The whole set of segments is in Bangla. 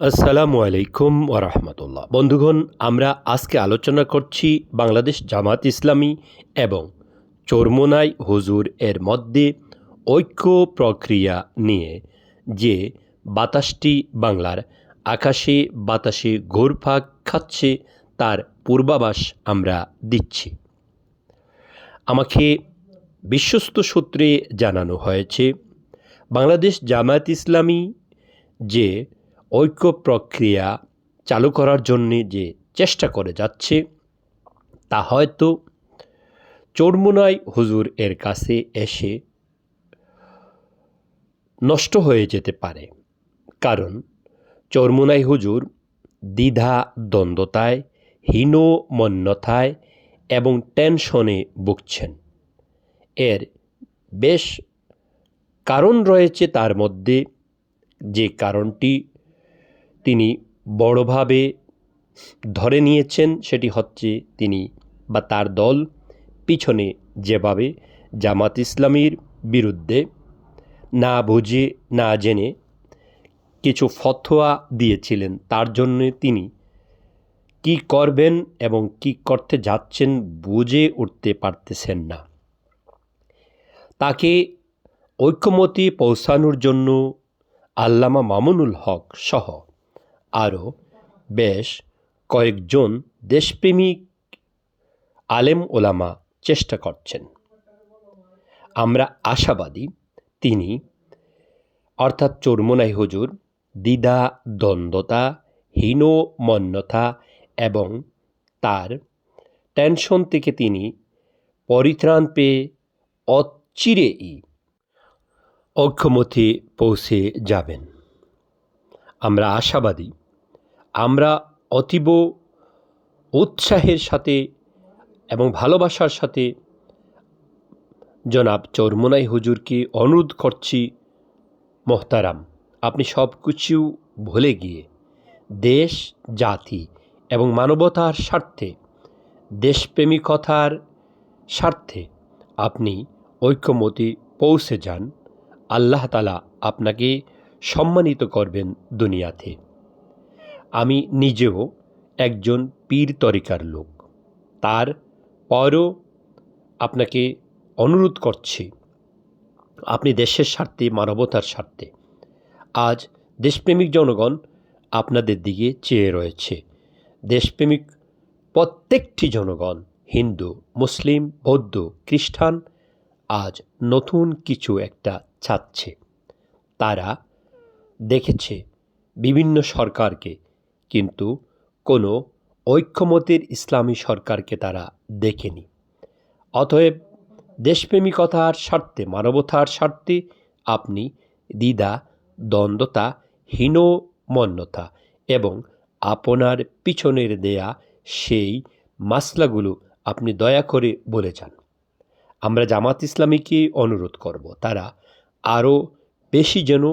আসসালামু আলাইকুম ওরহমতুল্লাহ। বন্ধুগণ, আমরা আজকে আলোচনা করছি বাংলাদেশ জামাত ইসলামী এবং চরমোনাই হুজুর এর মধ্যে ঐক্য প্রক্রিয়া নিয়ে। যে বাতাসটি বাংলার আকাশে বাতাসে ঘুরপাক খাচ্ছে তার পূর্বাভাস আমরা দিচ্ছি। আমাকে বিশ্বস্ত সূত্রে জানানো হয়েছে বাংলাদেশ জামায়াত ইসলামী যে ঐক্য প্রক্রিয়া চালু করার জন্যে যে চেষ্টা করে যাচ্ছে তা হয়তো চরমোনাই হুজুর এর কাছে এসে নষ্ট হয়ে যেতে পারে। কারণ চরমোনাই হুজুর দ্বিধা দ্বন্দ্বতায়, হীনমন্যতায় এবং টেনশনে ভুগছেন। এর বেশ কারণ রয়েছে, তার মধ্যে যে কারণটি তিনি বড়ভাবে ধরে নিয়েছেন সেটি হচ্ছে তিনি বা তার দল পিছনে যেভাবে জামাত ইসলামীর বিরুদ্ধে না বুঝে না জেনে কিছু ফতোয়া দিয়েছিলেন, তার জন্য তিনি কি করবেন এবং কি করতে যাচ্ছেন বুঝে উঠতে পারতেছেন না। তাকে ঐক্যমতে পৌঁছানোর জন্য আল্লামা মামুনুল হক সহ আরও বেশ কয়েকজন দেশপ্রেমিক আলেম ওলামা চেষ্টা করছেন। আমরা আশাবাদী তিনি অর্থাৎ চরমোনাই হুজুর দ্বিধা দ্বন্দ্বতা, হীনমন্যতা এবং তার টেনশন থেকে তিনি পরিত্রাণ পেয়ে অচিরেই ঐক্যমতে পৌঁছে যাবেন। আমরা আশাবাদী। আমরা অতীব উৎসাহের সাথে এবং ভালোবাসার সাথে জনাব চরমোনাই হুজুরকে অনুরোধ করছি, মোহতারাম, আপনি সব কিছু ভুলে গিয়ে দেশ, জাতি এবং মানবতার স্বার্থে, দেশপ্রেমিকতার স্বার্থে আপনি ঐক্যমতে পৌঁছে যান। আল্লাহ তাআলা আপনাকে সম্মানিত করবেন দুনিয়াতে। আমি নিজেও একজন পীর তরিকার লোক, তার পরও আপনাকে অনুরোধ করছি, আপনি দেশের স্বার্থে, মানবতার স্বার্থে, আজ দেশপ্রেমিক জনগণ আপনাদের দিকে চেয়ে রয়েছে। দেশপ্রেমিক প্রত্যেকটি জনগণ, হিন্দু, মুসলিম, বৌদ্ধ, খ্রিস্টান, আজ নতুন কিছু একটা চাচ্ছে। তারা দেখেছে বিভিন্ন সরকারকে, কিন্তু কোনো ঐক্যমতের ইসলামী সরকারকে তারা দেখেনি। অতএব দেশপ্রেমিকতার স্বার্থে, মানবতার স্বার্থে আপনি দ্বিধা দ্বন্দ্বতা, হীনমন্যতা এবং আপনার পিছনের দেয়া সেই মাসলাগুলো আপনি দয়া করে বলে যান। আমরা জামাত ইসলামীকে অনুরোধ করব, তারা আরও বেশি যেন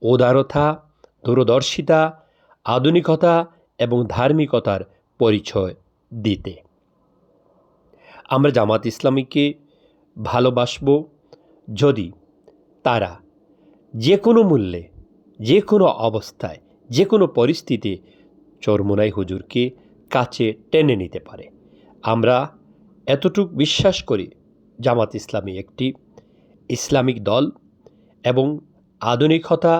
উদারতা, দূরদর্শিতা, আধুনিকতা এবং ধার্মিকতার পরিচয় দিতে। আমরা জামাত ইসলামীকে ভালোবাসব যদি তারা যে কোনো মূল্যে, যে কোনো অবস্থায়, যে কোনো পরিস্থিতি চরমোনাই হুজুরকে কাছে টেনে নিতে পারে। আমরা এতটুকু বিশ্বাস করি, জামাত ইসলামী একটি ইসলামিক দল এবং আধুনিকতা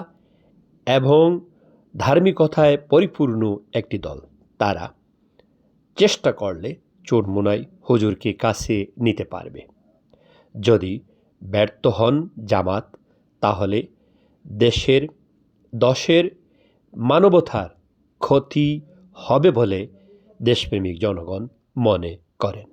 এবং ধার্মিকতায় পরিপূর্ণ একটি দল। তারা চেষ্টা করলে চরমোনাই হুজুরকে কাছে নিতে পারবে। যদি ব্যর্থ হন জামাত, তাহলে দেশের, দশের, মানবতার ক্ষতি হবে বলে দেশপ্রেমিক জনগণ মনে করেন।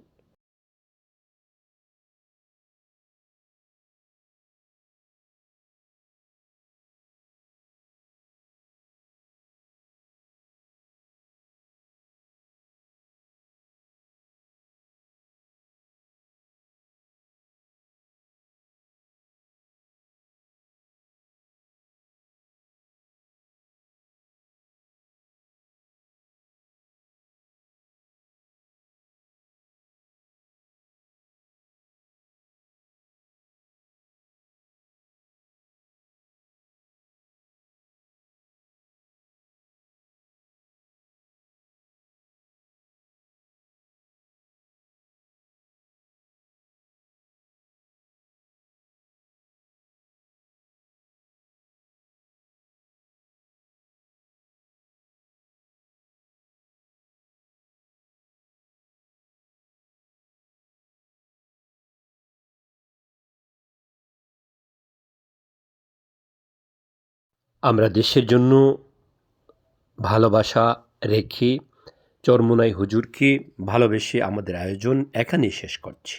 আমরা দেশের জন্য ভালোবাসা রেখে চরমোনাই হুজুরকে ভালোবেসে আমাদের আয়োজন এখানেই শেষ করছি।